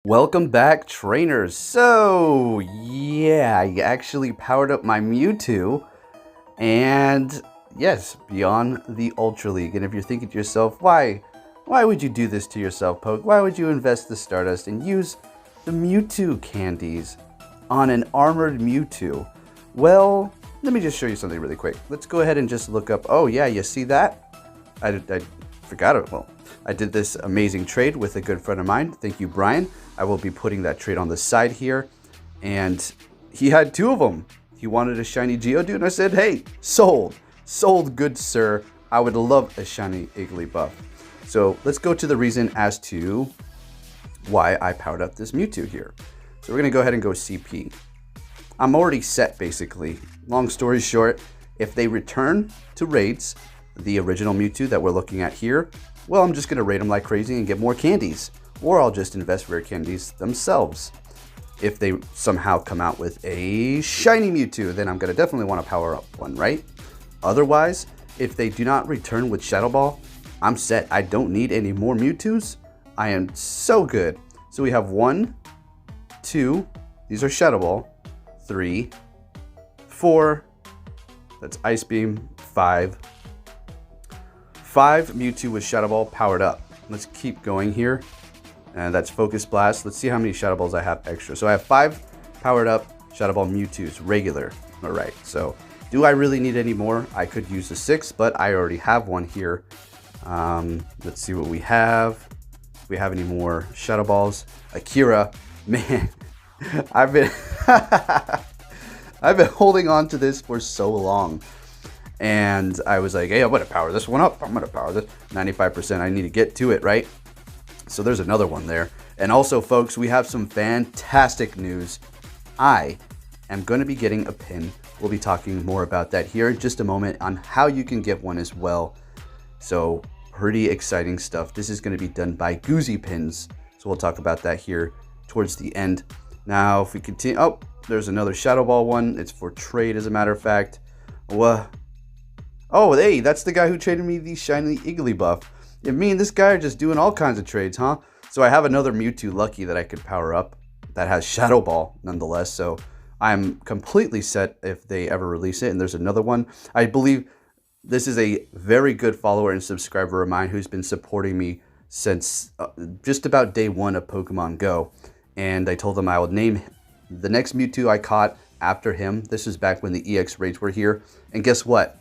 Welcome back, trainers. So, yeah, I actually powered up my Mewtwo, and yes, beyond the Ultra League. And if you're thinking to yourself, why would you do this to yourself, Poke? Why would you invest the Stardust and use the Mewtwo candies on an Armored Mewtwo? Well, let me just show you something really quick. Let's go ahead and just look up. Oh yeah, you see that? I forgot it. Well, I did this amazing trade with a good friend of mine. Thank you, Brian. I will be putting that trade on the side here. And he had two of them. He wanted a shiny Geodude, and I said, hey, sold. Sold, good sir. I would love a shiny Igglybuff. So let's go to the reason as to why I powered up this Mewtwo here. So we're going to go ahead and go CP. I'm already set, basically. Long story short, if they return to raids, the original Mewtwo that we're looking at here, well, I'm just going to raid them like crazy and get more candies. Or I'll just invest rare candies themselves. If they somehow come out with a shiny Mewtwo, then I'm going to definitely want to power up one, right? Otherwise, if they do not return with Shadow Ball, I'm set. I don't need any more Mewtwo's. I am so good. So we have 1, 2, these are Shadow Ball, 3, 4, that's Ice Beam, 5 Mewtwo with Shadow Ball powered up. Let's keep going here. And that's Focus Blast. Let's see how many Shadow Balls I have extra. So I have 5 powered up Shadow Ball Mewtwo's regular. All right, so do I really need any more? I could use a 6, but I already have one here. Let's see what we have. If we have any more Shadow Balls. Akira, man, I've been I've been holding on to this for so long. And I was like, hey, I'm gonna power this one up. I'm gonna power this 95%. I need to get to it, right? So there's another one there. And also, folks, we have some fantastic news. I am going to be getting a pin. We'll be talking more about that here in just a moment on how you can get one as well. So pretty exciting stuff. This is going to be done by Goozy Pins. So we'll talk about that here towards the end. Now, if we continue, oh, there's another Shadow Ball one. It's for trade, as a matter of fact. Oh, hey, that's the guy who traded me the shiny Igglybuff. Yeah, me and this guy are just doing all kinds of trades, huh? So I have another Mewtwo Lucky that I could power up that has Shadow Ball nonetheless. So I'm completely set if they ever release it. And there's another one. I believe this is a very good follower and subscriber of mine who's been supporting me since just about day 1 of Pokemon Go. And I told him I would name the next Mewtwo I caught after him. This was back when the EX raids were here. And guess what?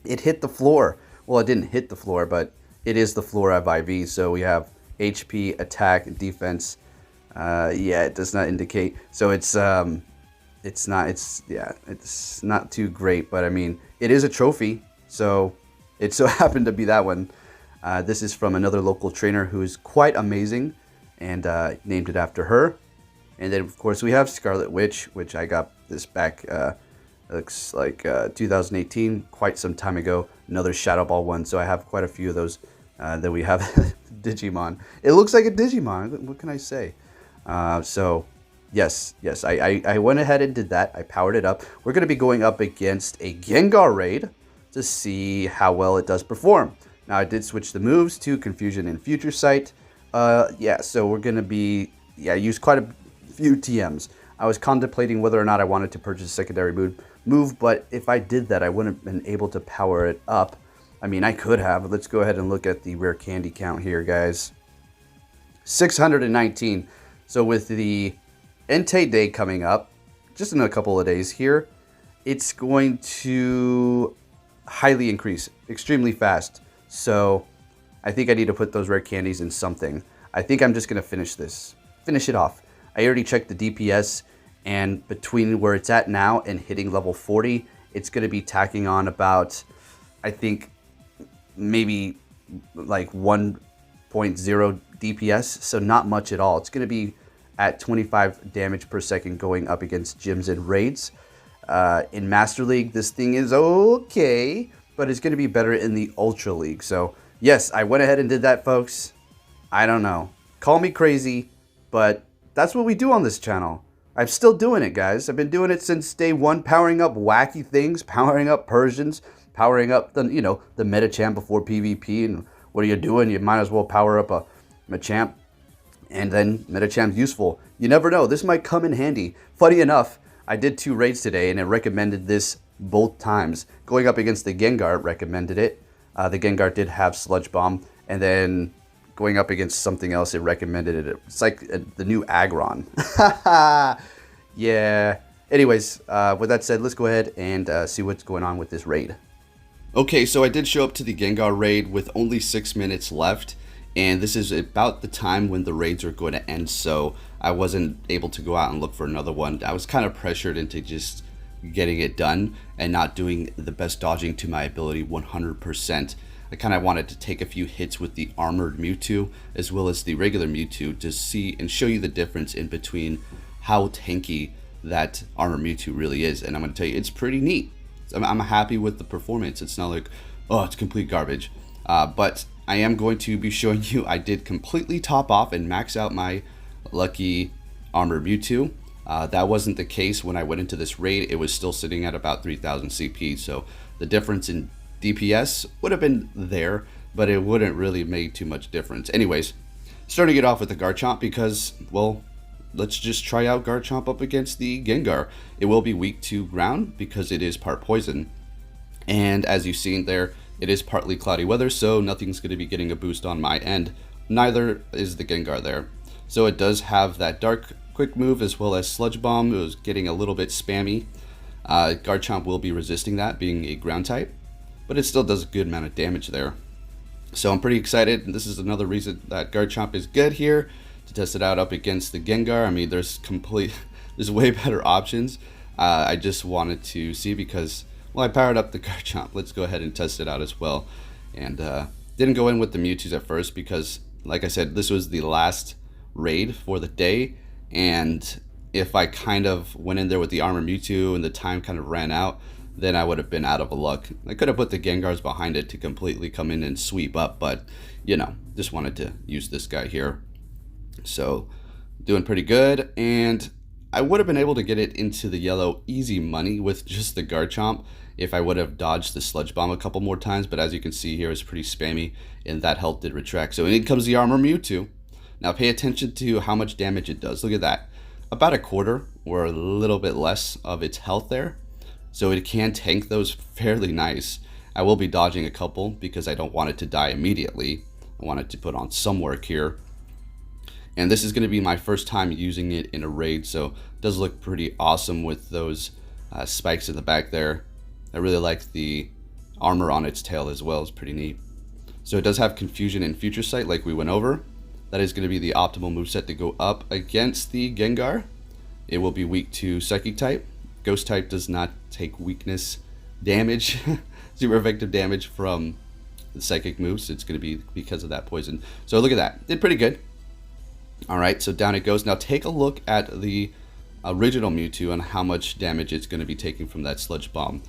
It hit the floor. Well, it didn't hit the floor, but it is the floor of IV. So we have HP, attack, defense. Yeah, it does not indicate. So it's not too great, but I mean, it is a trophy. So it so happened to be that one. This is from another local trainer who is quite amazing and named it after her. And then, of course, we have Scarlet Witch, which I got this back, looks like 2018, quite some time ago. Another Shadow Ball one, so I have quite a few of those. Then we have Digimon. It looks like a Digimon. What can I say? So, yes, I went ahead and did that. I powered it up. We're going to be going up against a Gengar raid to see how well it does perform. Now, I did switch the moves to Confusion and Future Sight. Yeah, so we're going to be, use quite a few TMs. I was contemplating whether or not I wanted to purchase a secondary move, but if I did that, I wouldn't have been able to power it up. I mean, I could have. Let's go ahead and look at the rare candy count here, guys. 619. So with the Entei Day coming up, just in a couple of days here, it's going to highly increase, extremely fast. So I think I need to put those rare candies in something. I think I'm just going to finish it off. I already checked the DPS, and between where it's at now and hitting level 40, it's going to be tacking on about, I think, maybe like 1.0 DPS, so not much at all. It's going to be at 25 damage per second going up against gyms and raids. In Master League, this thing is okay, but it's going to be better in the Ultra League. So yes, I went ahead and did that, folks. I don't know. Call me crazy, but that's what we do on this channel. I'm still doing it, guys. I've been doing it since day 1, powering up wacky things, powering up Persians, powering up the, the Metachamp before PvP. And what are you doing? You might as well power up a Machamp And then Medichamp's useful. You never know, this might come in handy. Funny enough, I did 2 raids today and it recommended this both times. Going up against the Gengar, it recommended it. The Gengar did have Sludge Bomb, and then going up against something else, it recommended it. It's like the new Aggron. Yeah. Anyways, with that said, let's go ahead and see what's going on with this raid. Okay, so I did show up to the Gengar raid with only 6 minutes left, and this is about the time when the raids are going to end, so I wasn't able to go out and look for another one. I was kind of pressured into just getting it done and not doing the best dodging to my ability 100%. I kind of wanted to take a few hits with the Armored Mewtwo as well as the regular Mewtwo to see and show you the difference in between how tanky that Armored Mewtwo really is. And I'm going to tell you, it's pretty neat. I'm happy with the performance. It's not like, oh, it's complete garbage. But I am going to be showing you I did completely top off and max out my lucky Armored Mewtwo. That wasn't the case when I went into this raid. It was still sitting at about 3000 CP. So the difference in DPS would have been there, but it wouldn't really make too much difference. Anyways, starting it off with the Garchomp because, well, let's just try out Garchomp up against the Gengar. It will be weak to ground because it is part poison. And as you've seen there, it is partly cloudy weather, so nothing's going to be getting a boost on my end. Neither is the Gengar there. So it does have that dark quick move as well as Sludge Bomb. It was getting a little bit spammy. Garchomp will be resisting that, being a ground type, but it still does a good amount of damage there. So I'm pretty excited, and this is another reason that Garchomp is good here, to test it out up against the Gengar. I mean, there's way better options. I just wanted to see because, well, I powered up the Garchomp. Let's go ahead and test it out as well. And didn't go in with the Mewtwo's at first because, like I said, this was the last raid for the day. And if I kind of went in there with the Armored Mewtwo and the time kind of ran out, then I would have been out of luck. I could have put the Gengars behind it to completely come in and sweep up, but, you know, just wanted to use this guy here. So, doing pretty good, and I would have been able to get it into the yellow easy money with just the Garchomp if I would have dodged the Sludge Bomb a couple more times, but as you can see here, it's pretty spammy, and that health did retract. So in comes the Armored Mewtwo. Now pay attention to how much damage it does. Look at that. About a quarter or a little bit less of its health there. So it can tank those fairly nice. I will be dodging a couple because I don't want it to die immediately. I want it to put on some work here. And this is going to be my first time using it in a raid, so it does look pretty awesome with those spikes in the back there. I really like the armor on its tail as well. It's pretty neat. So it does have Confusion and Future Sight like we went over. That is going to be the optimal moveset to go up against the Gengar. It will be weak to Psychic type. Ghost type does not take weakness damage, super effective damage from the Psychic moves. It's going to be because of that poison. So look at that. Did pretty good. Alright, so down it goes. Now take a look at the original Mewtwo and how much damage it's going to be taking from that Sludge Bomb.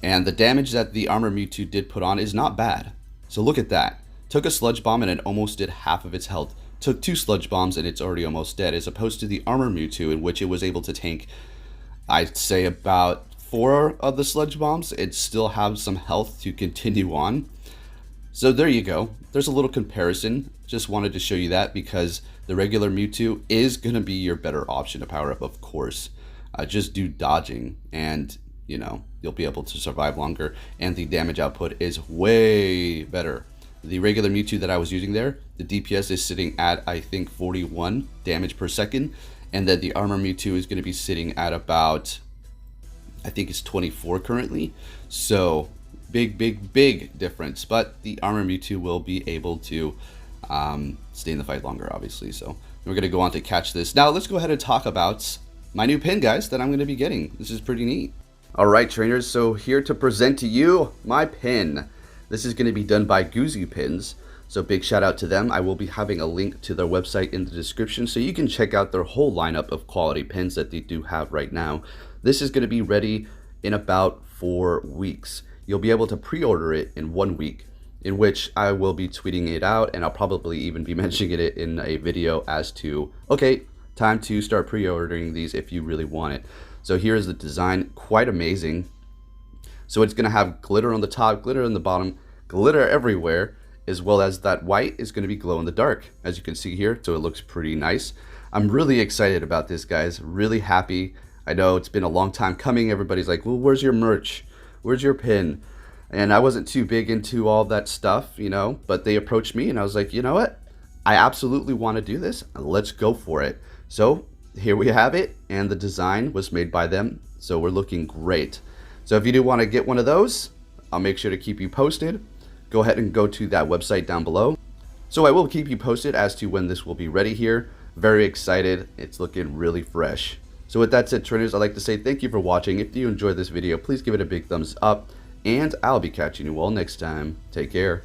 And the damage that the Armored Mewtwo did put on is not bad. So look at that. Took a Sludge Bomb and it almost did half of its health. Took 2 Sludge Bombs and it's already almost dead, as opposed to the Armored Mewtwo, in which it was able to tank, I'd say, about 4 of the Sludge Bombs. It still has some health to continue on. So there you go. There's a little comparison. Just wanted to show you that because the regular Mewtwo is going to be your better option to power up, of course. Just do dodging and, you know, you'll be able to survive longer. And the damage output is way better. The regular Mewtwo that I was using there, the DPS is sitting at, I think, 41 damage per second. And then the Armored Mewtwo is going to be sitting at about, I think it's 24 currently. So big difference. But the Armored Mewtwo will be able to stay in the fight longer, obviously. So we're going to go on to catch this. Now let's go ahead and talk about my new pin, guys, that I'm going to be getting. This is pretty neat. All right, trainers, so here to present to you my pin. This is going to be done by Goozy Pins, so big shout out to them. I will be having a link to their website in the description so you can check out their whole lineup of quality pins that they do have right now. This is going to be ready in about 4 weeks. You'll be able to pre-order it in 1 week, in which I will be tweeting it out, and I'll probably even be mentioning it in a video as to, okay, time to start pre-ordering these if you really want it. So here's the design, quite amazing. So it's going to have glitter on the top, glitter on the bottom, glitter everywhere, as well as that white is going to be glow in the dark, as you can see here, so it looks pretty nice. I'm really excited about this, guys. Really happy. I know it's been a long time coming. Everybody's like, well, where's your merch? Where's your pin? And I wasn't too big into all that stuff, you know, but they approached me and I was like, you know what? I absolutely want to do this. Let's go for it. So here we have it, and the design was made by them, so we're looking great. So if you do want to get one of those, I'll make sure to keep you posted. Go ahead and go to that website down below. So I will keep you posted as to when this will be ready here. Very excited. It's looking really fresh. So with that said, trainers, I'd like to say thank you for watching. If you enjoyed this video, please give it a big thumbs up, and I'll be catching you all next time. Take care.